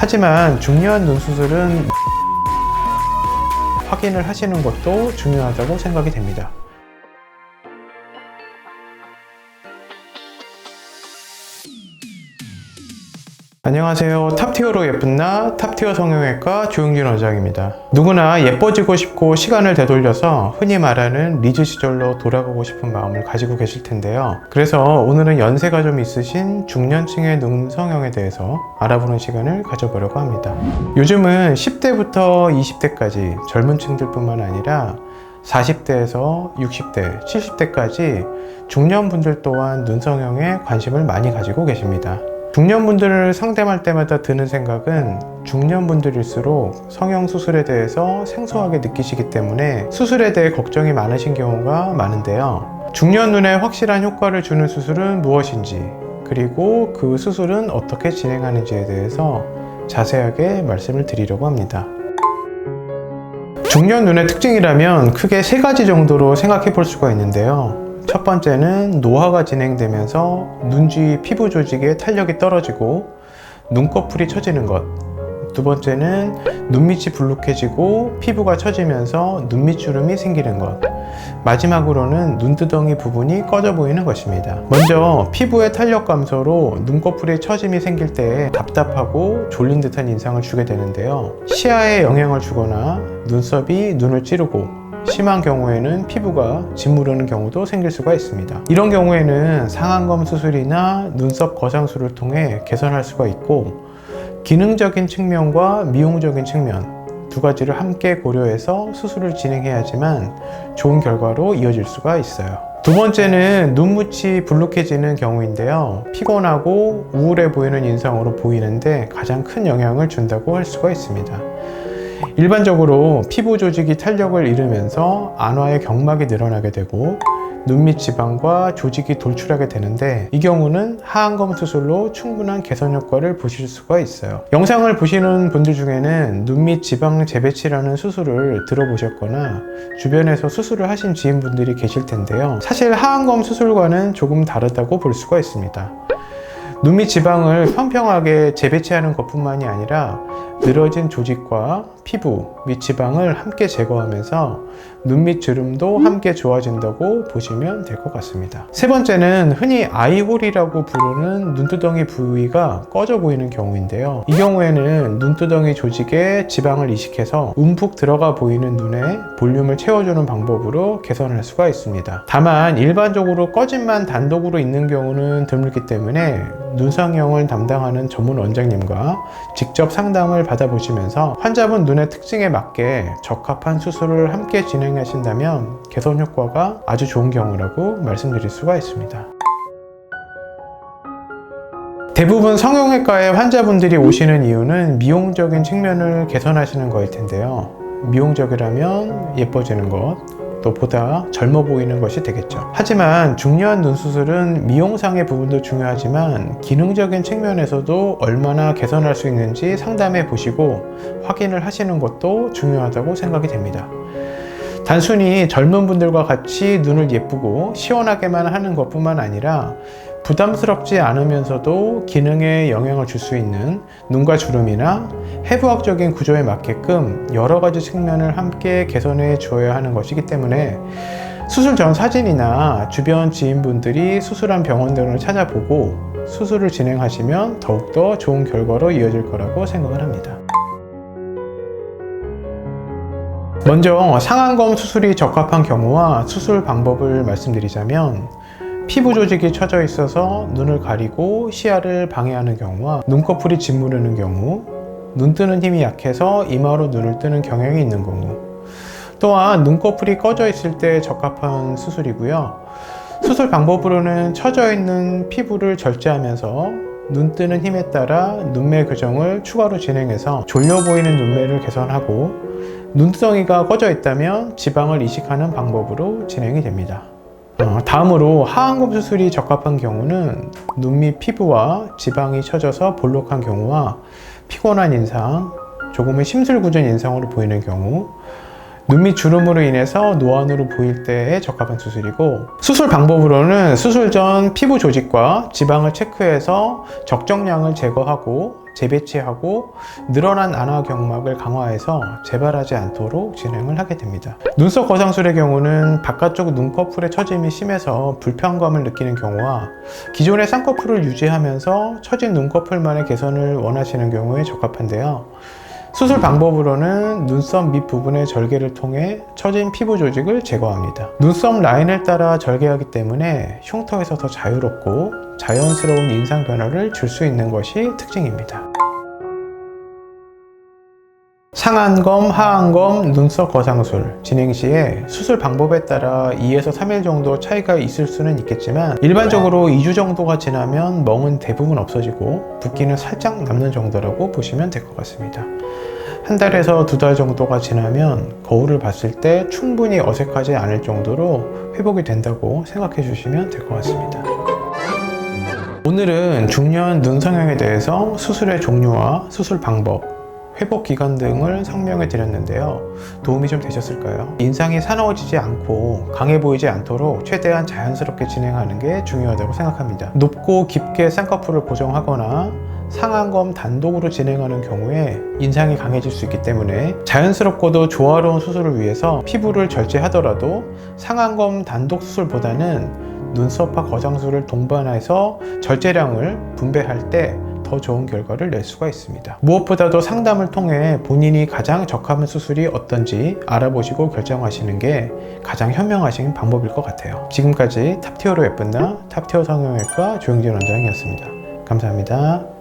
하지만 중요한 눈 수술은 확인을 하시는 것도 중요하다고 생각이 됩니다. 안녕하세요. 탑티어로 예쁜 나 탑티어 성형외과 조용진 원장입니다. 누구나 예뻐지고 싶고 시간을 되돌려서 흔히 말하는 리즈 시절로 돌아가고 싶은 마음을 가지고 계실 텐데요. 그래서 오늘은 연세가 좀 있으신 중년층의 눈 성형에 대해서 알아보는 시간을 가져보려고 합니다. 요즘은 10대부터 20대까지 젊은 층들 뿐만 아니라 40대에서 60대, 70대까지 중년분들 또한 눈 성형에 관심을 많이 가지고 계십니다. 중년분들을 상담할 때마다 드는 생각은 중년분들일수록 성형수술에 대해서 생소하게 느끼시기 때문에 수술에 대해 걱정이 많으신 경우가 많은데요. 중년 눈에 확실한 효과를 주는 수술은 무엇인지, 그리고 그 수술은 어떻게 진행하는지에 대해서 자세하게 말씀을 드리려고 합니다. 중년 눈의 특징이라면 크게 세 가지 정도로 생각해 볼 수가 있는데요. 첫 번째는 노화가 진행되면서 눈 주위 피부 조직의 탄력이 떨어지고 눈꺼풀이 처지는 것. 두 번째는 눈밑이 불룩해지고 피부가 처지면서 눈밑주름이 생기는 것. 마지막으로는 눈두덩이 부분이 꺼져 보이는 것입니다. 먼저 피부의 탄력 감소로 눈꺼풀에 처짐이 생길 때 답답하고 졸린 듯한 인상을 주게 되는데요. 시야에 영향을 주거나 눈썹이 눈을 찌르고 심한 경우에는 피부가 짓무르는 경우도 생길 수가 있습니다. 이런 경우에는 상안검 수술이나 눈썹 거상술을 통해 개선할 수가 있고, 기능적인 측면과 미용적인 측면 두 가지를 함께 고려해서 수술을 진행해야지만 좋은 결과로 이어질 수가 있어요. 두 번째는 눈밑이 불룩해지는 경우인데요. 피곤하고 우울해 보이는 인상으로 보이는데 가장 큰 영향을 준다고 할 수가 있습니다. 일반적으로 피부 조직이 탄력을 잃으면서 안화의 경막이 늘어나게 되고 눈밑 지방과 조직이 돌출하게 되는데, 이 경우는 하안검 수술로 충분한 개선 효과를 보실 수가 있어요. 영상을 보시는 분들 중에는 눈밑 지방 재배치라는 수술을 들어보셨거나 주변에서 수술을 하신 지인분들이 계실 텐데요. 사실 하안검 수술과는 조금 다르다고 볼 수가 있습니다. 눈밑 지방을 평평하게 재배치하는 것뿐만이 아니라 늘어진 조직과 피부, 밑 지방을 함께 제거하면서 눈밑 주름도 함께 좋아진다고 보시면 될 것 같습니다. 세 번째는 흔히 아이홀이라고 부르는 눈두덩이 부위가 꺼져 보이는 경우인데요. 이 경우에는 눈두덩이 조직에 지방을 이식해서 움푹 들어가 보이는 눈에 볼륨을 채워주는 방법으로 개선할 수가 있습니다. 다만 일반적으로 꺼짐만 단독으로 있는 경우는 드물기 때문에 눈성형을 담당하는 전문 원장님과 직접 상담을 받아보시면서 환자분 눈의 특징에 맞게 적합한 수술을 함께 진행하신다면 개선 효과가 아주 좋은 경우라고 말씀드릴 수가 있습니다. 대부분 성형외과에 환자분들이 오시는 이유는 미용적인 측면을 개선하시는 거일 텐데요. 미용적이라면 예뻐지는 것, 또 보다 젊어 보이는 것이 되겠죠. 하지만 중요한 눈 수술은 미용상의 부분도 중요하지만 기능적인 측면에서도 얼마나 개선할 수 있는지 상담해 보시고 확인을 하시는 것도 중요하다고 생각이 됩니다. 단순히 젊은 분들과 같이 눈을 예쁘고 시원하게만 하는 것뿐만 아니라 부담스럽지 않으면서도 기능에 영향을 줄 수 있는 눈과 주름이나 해부학적인 구조에 맞게끔 여러 가지 측면을 함께 개선해 주어야 하는 것이기 때문에 수술 전 사진이나 주변 지인분들이 수술한 병원 등을 찾아보고 수술을 진행하시면 더욱더 좋은 결과로 이어질 거라고 생각을 합니다. 먼저 상안검 수술이 적합한 경우와 수술 방법을 말씀드리자면, 피부 조직이 처져 있어서 눈을 가리고 시야를 방해하는 경우와 눈꺼풀이 짓무르는 경우, 눈 뜨는 힘이 약해서 이마로 눈을 뜨는 경향이 있는 경우, 또한 눈꺼풀이 꺼져 있을 때 적합한 수술이고요. 수술 방법으로는 처져 있는 피부를 절제하면서 눈 뜨는 힘에 따라 눈매 교정을 추가로 진행해서 졸려 보이는 눈매를 개선하고, 눈두덩이가 꺼져 있다면 지방을 이식하는 방법으로 진행이 됩니다. 다음으로 하안검 수술이 적합한 경우는 눈밑 피부와 지방이 처져서 볼록한 경우와 피곤한 인상, 조금의 심술궂은 인상으로 보이는 경우, 눈밑 주름으로 인해서 노안으로 보일 때에 적합한 수술이고, 수술 방법으로는 수술 전 피부 조직과 지방을 체크해서 적정량을 제거하고 재배치하고 늘어난 안화경막을 강화해서 재발하지 않도록 진행을 하게 됩니다. 눈썹 거상술의 경우는 바깥쪽 눈꺼풀의 처짐이 심해서 불편감을 느끼는 경우와 기존의 쌍꺼풀을 유지하면서 처진 눈꺼풀만의 개선을 원하시는 경우에 적합한데요. 수술 방법으로는 눈썹 밑부분의 절개를 통해 처진 피부 조직을 제거합니다. 눈썹 라인을 따라 절개하기 때문에 흉터에서 더 자유롭고 자연스러운 인상 변화를 줄 수 있는 것이 특징입니다. 상안검, 하안검, 눈썹 거상술 진행 시에 수술 방법에 따라 2에서 3일 정도 차이가 있을 수는 있겠지만 일반적으로 2주 정도가 지나면 멍은 대부분 없어지고 붓기는 살짝 남는 정도라고 보시면 될 것 같습니다. 한 달에서 2달 정도가 지나면 거울을 봤을 때 충분히 어색하지 않을 정도로 회복이 된다고 생각해 주시면 될 것 같습니다. 오늘은 중년 눈 성형에 대해서 수술의 종류와 수술 방법, 회복 기간 등을 설명해 드렸는데요. 도움이 좀 되셨을까요? 인상이 사나워지지 않고 강해 보이지 않도록 최대한 자연스럽게 진행하는 게 중요하다고 생각합니다. 높고 깊게 쌍꺼풀을 고정하거나 상안검 단독으로 진행하는 경우에 인상이 강해질 수 있기 때문에 자연스럽고도 조화로운 수술을 위해서 피부를 절제하더라도 상안검 단독 수술보다는 눈썹과 거상술을 동반해서 절제량을 분배할 때 더 좋은 결과를 낼 수가 있습니다. 무엇보다도 상담을 통해 본인이 가장 적합한 수술이 어떤지 알아보시고 결정하시는 게 가장 현명하신 방법일 것 같아요. 지금까지 탑티어로 예쁜 나 탑티어 성형외과 조영진 원장이었습니다. 감사합니다.